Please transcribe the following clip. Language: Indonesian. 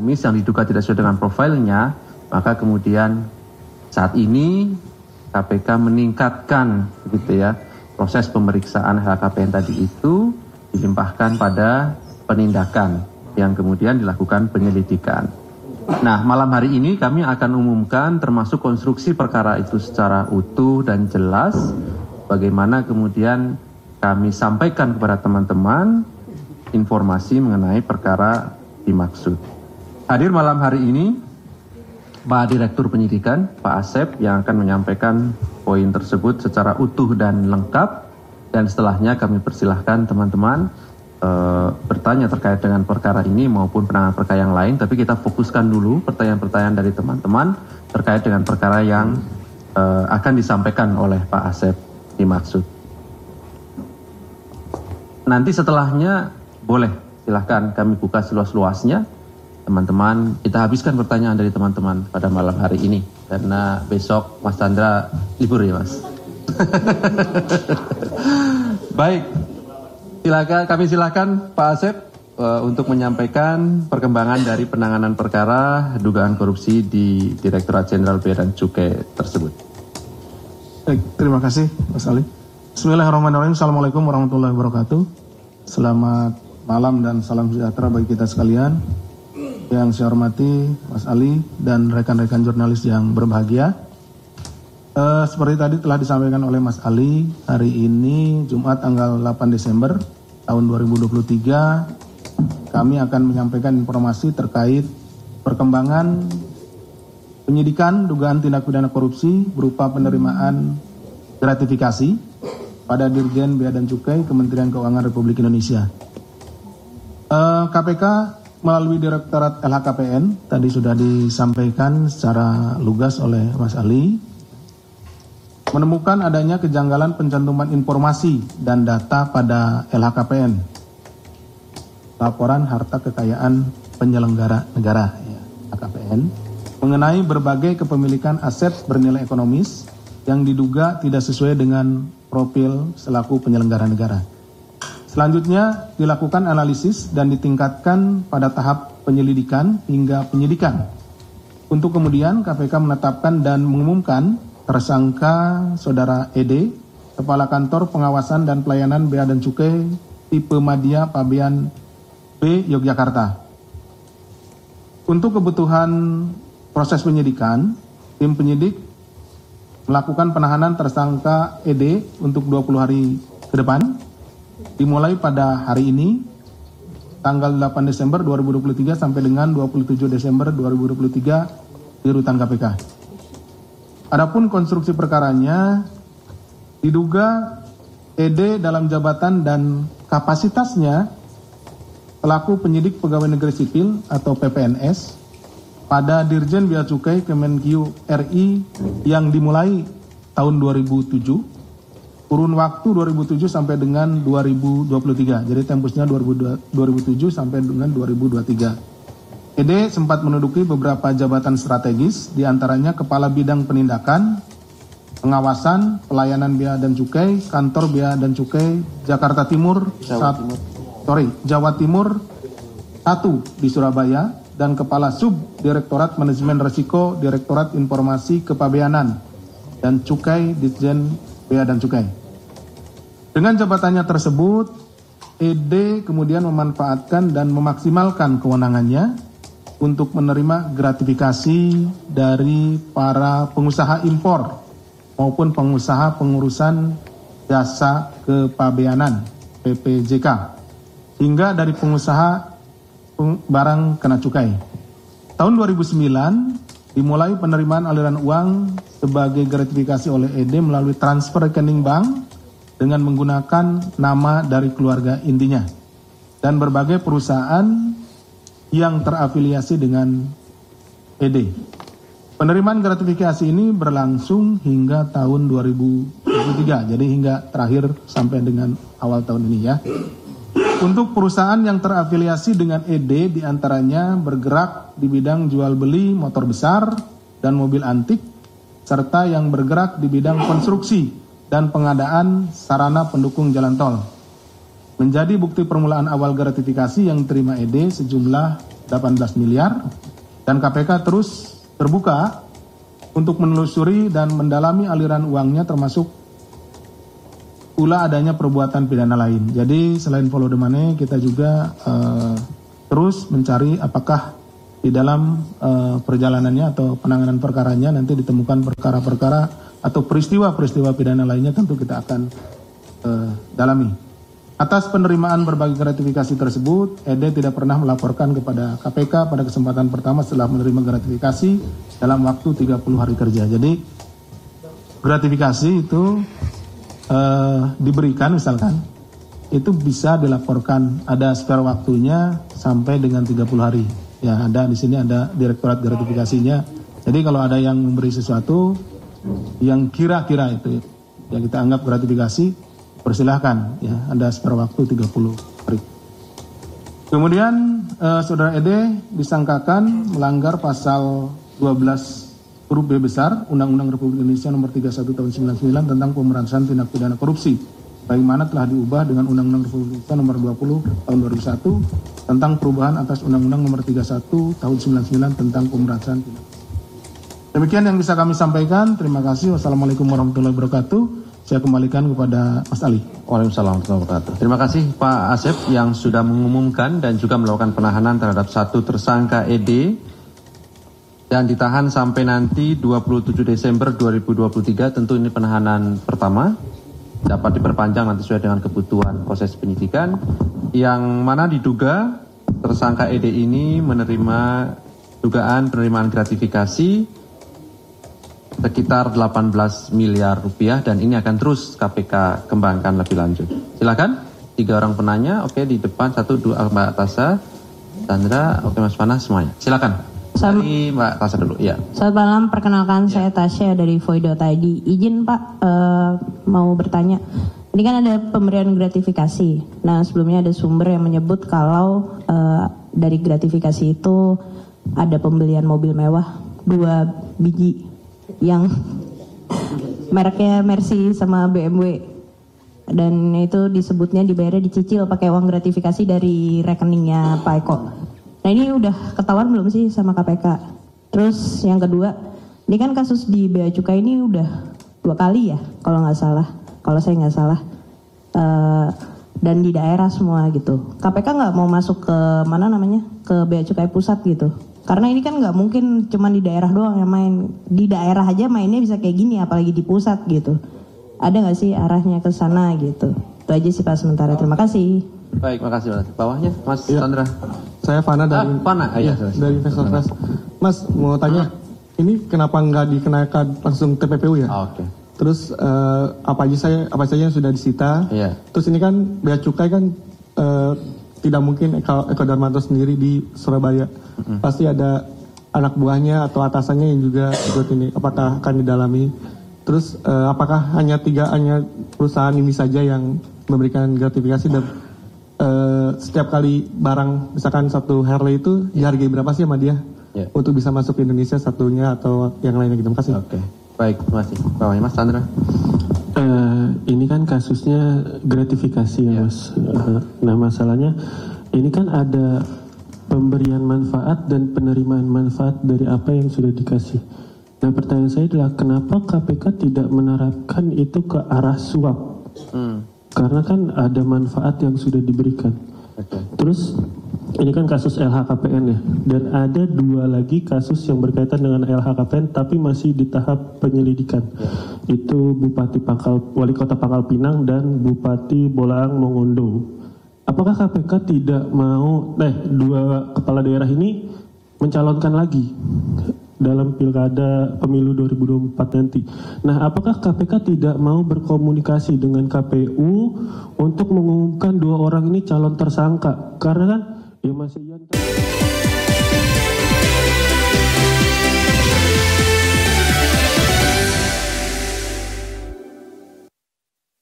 akademis yang diduga tidak sesuai dengan profilnya, maka kemudian saat ini KPK meningkatkan gitu ya, proses pemeriksaan LHKPN tadi itu dilimpahkan pada penindakan yang kemudian dilakukan penyelidikan. Nah, malam hari ini kami akan umumkan termasuk konstruksi perkara itu secara utuh dan jelas, bagaimana kemudian kami sampaikan kepada teman-teman informasi mengenai perkara dimaksud. Hadir malam hari ini Pak Direktur Penyidikan, Pak Asep, yang akan menyampaikan poin tersebut secara utuh dan lengkap, dan setelahnya kami persilahkan teman-teman bertanya terkait dengan perkara ini maupun penanganan perkara yang lain, tapi kita fokuskan dulu pertanyaan-pertanyaan dari teman-teman terkait dengan perkara yang akan disampaikan oleh Pak Asep dimaksud. Nanti setelahnya boleh silahkan kami buka seluas-luasnya. Teman-teman, kita habiskan pertanyaan dari teman-teman pada malam hari ini karena besok Mas Chandra libur ya Mas. Baik, kami silakan Pak Asep untuk menyampaikan perkembangan dari penanganan perkara dugaan korupsi di Direktorat Jenderal Bea dan Cukai tersebut. Baik, terima kasih Mas Ali. Bismillahirrahmanirrahim. Assalamualaikum warahmatullahi wabarakatuh. Selamat malam dan salam sejahtera bagi kita sekalian. Yang saya hormati Mas Ali dan rekan-rekan jurnalis yang berbahagia. Seperti tadi telah disampaikan oleh Mas Ali, hari ini Jumat tanggal 8 Desember tahun 2023 kami akan menyampaikan informasi terkait perkembangan penyidikan dugaan tindak pidana korupsi berupa penerimaan gratifikasi pada Dirjen Bea dan Cukai Kementerian Keuangan Republik Indonesia. KPK melalui Direktorat LHKPN tadi sudah disampaikan secara lugas oleh Mas Ali, menemukan adanya kejanggalan pencantuman informasi dan data pada LHKPN, laporan harta kekayaan penyelenggara negara LHKPN, mengenai berbagai kepemilikan aset bernilai ekonomis yang diduga tidak sesuai dengan profil selaku penyelenggara negara. Selanjutnya dilakukan analisis dan ditingkatkan pada tahap penyelidikan hingga penyidikan. Untuk kemudian KPK menetapkan dan mengumumkan tersangka Saudara ED, Kepala Kantor Pengawasan dan Pelayanan Bea dan Cukai tipe Madya Pabean B, Yogyakarta. Untuk kebutuhan proses penyidikan, tim penyidik melakukan penahanan tersangka ED untuk 20 hari ke depan, dimulai pada hari ini, tanggal 8 Desember 2023 sampai dengan 27 Desember 2023 di Rutan KPK. Adapun konstruksi perkaranya, diduga ED dalam jabatan dan kapasitasnya selaku penyidik pegawai negeri sipil atau PPNS pada Dirjen Bea Cukai Kemenkyu RI yang dimulai tahun 2007, kurun waktu 2007 sampai dengan 2023. Jadi tempusnya 2007 sampai dengan 2023. ED sempat menduduki beberapa jabatan strategis, diantaranya Kepala Bidang Penindakan, Pengawasan, Pelayanan Bea dan Cukai, Kantor Bea dan Cukai Jakarta Timur, Jawa Timur 1 di Surabaya, dan Kepala Sub Direktorat Manajemen Risiko Direktorat Informasi Kepabeanan dan Cukai Ditjen Bea dan Cukai. Dengan jabatannya tersebut, ED kemudian memanfaatkan dan memaksimalkan kewenangannya untuk menerima gratifikasi dari para pengusaha impor maupun pengusaha pengurusan jasa kepabeanan PPJK, hingga dari pengusaha barang kena cukai. Tahun 2009 dimulai penerimaan aliran uang sebagai gratifikasi oleh ED melalui transfer rekening bank dengan menggunakan nama dari keluarga intinya dan berbagai perusahaan yang terafiliasi dengan ED. Penerimaan gratifikasi ini berlangsung hingga tahun 2023, jadi hingga terakhir sampai dengan awal tahun ini ya. Untuk perusahaan yang terafiliasi dengan ED diantaranya bergerak di bidang jual beli motor besar dan mobil antik, serta yang bergerak di bidang konstruksi dan pengadaan sarana pendukung jalan tol. Menjadi bukti permulaan awal gratifikasi yang diterima ED sejumlah 18 miliar dan KPK terus terbuka untuk menelusuri dan mendalami aliran uangnya termasuk pula adanya perbuatan pidana lain. Jadi selain follow the money, kita juga terus mencari apakah di dalam perjalanannya atau penanganan perkaranya nanti ditemukan perkara-perkara atau peristiwa-peristiwa pidana lainnya, tentu kita akan dalami. Atas penerimaan berbagai gratifikasi tersebut, ED tidak pernah melaporkan kepada KPK pada kesempatan pertama setelah menerima gratifikasi dalam waktu 30 hari kerja. Jadi gratifikasi itu diberikan misalkan, itu bisa dilaporkan, ada spare waktunya sampai dengan 30 hari. Ya, ada di sini ada direktorat gratifikasinya. Jadi kalau ada yang memberi sesuatu yang kira-kira itu yang kita anggap gratifikasi, persilahkan ya, ada spare waktu 30 hari. Kemudian saudara Ede disangkakan melanggar pasal 12 huruf B besar Undang-Undang Republik Indonesia Nomor 31 Tahun 99 tentang pemberantasan tindak pidana korupsi, bagaimana telah diubah dengan Undang-Undang Republik Indonesia Nomor 20 Tahun 2001 tentang perubahan atas Undang-Undang Nomor 31 Tahun 99 tentang pemberantasan tindak pidana. Demikian yang bisa kami sampaikan. Terima kasih. Wassalamualaikum warahmatullahi wabarakatuh. Saya kembalikan kepada Mas Ali. Waalaikumsalam warahmatullahi wabarakatuh. Terima kasih Pak Asep yang sudah mengumumkan dan juga melakukan penahanan terhadap satu tersangka ED dan ditahan sampai nanti 27 Desember 2023. Tentu ini penahanan pertama, dapat diperpanjang nanti sesuai dengan kebutuhan proses penyidikan, yang mana diduga tersangka ED ini menerima dugaan penerimaan gratifikasi sekitar 18 miliar rupiah, dan ini akan terus KPK kembangkan lebih lanjut. Silakan, 3 orang penanya. Oke, di depan 1, 2 Mbak Tasa, Sandra, oke Mas Pana semuanya. Silakan. Dari Mbak Tasya dulu, ya. Selamat malam, perkenalkan saya Tasya dari Void.id. Izin Pak, mau bertanya. Ini kan ada pemberian gratifikasi. Nah, sebelumnya ada sumber yang menyebut kalau dari gratifikasi itu ada pembelian mobil mewah 2 biji yang mereknya Mercy sama BMW. Dan itu disebutnya dibayarnya dicicil pakai uang gratifikasi dari rekeningnya Pak Eko. Nah, ini udah ketahuan belum sih sama KPK? Terus yang kedua, ini kan kasus di Bea Cukai ini udah 2 kali ya, kalau nggak salah, kalau saya nggak salah, dan di daerah semua gitu. KPK nggak mau masuk ke mana namanya, ke Bea Cukai Pusat gitu, karena ini kan nggak mungkin cuma di daerah doang yang main, di daerah aja mainnya bisa kayak gini, apalagi di pusat gitu. Ada nggak sih arahnya ke sana gitu? Itu aja sih Pak sementara. Terima kasih. Baik, makasih Mas. Bawahnya Mas Sandra. Saya Fana dari dari Investor Fresh. Mas mau tanya, ini kenapa nggak dikenakan langsung TPPU ya? Oke. Terus apa saja yang sudah disita? Iya. Terus ini kan Bea Cukai kan tidak mungkin Eko Darmanto sendiri di Surabaya. Pasti ada anak buahnya atau atasannya yang juga ikut ini. Apakah akan didalami? Terus apakah hanya perusahaan ini saja yang memberikan gratifikasi, dan setiap kali barang misalkan satu Harley itu dihargai berapa sih sama dia untuk bisa masuk ke Indonesia satunya atau yang lainnya gitu? Terima kasih. Oke, baik, terima kasih. Bawahnya Mas Sandra. Ini kan kasusnya gratifikasi ya Mas. Nah, masalahnya ini kan ada pemberian manfaat dan penerimaan manfaat dari apa yang sudah dikasih. Nah, pertanyaan saya adalah kenapa KPK tidak menerapkan itu ke arah suap? Karena kan ada manfaat yang sudah diberikan. Terus ini kan kasus LHKPN ya, dan ada 2 lagi kasus yang berkaitan dengan LHKPN tapi masih di tahap penyelidikan. Itu Wali Kota Pangkal Pinang dan Bupati Bolaang Mongondo. Apakah KPK tidak mau 2 kepala daerah ini mencalonkan lagi dalam pilkada pemilu 2024 nanti? Nah, apakah KPK tidak mau berkomunikasi dengan KPU untuk mengumumkan 2 orang ini calon tersangka? Karena kan ya masih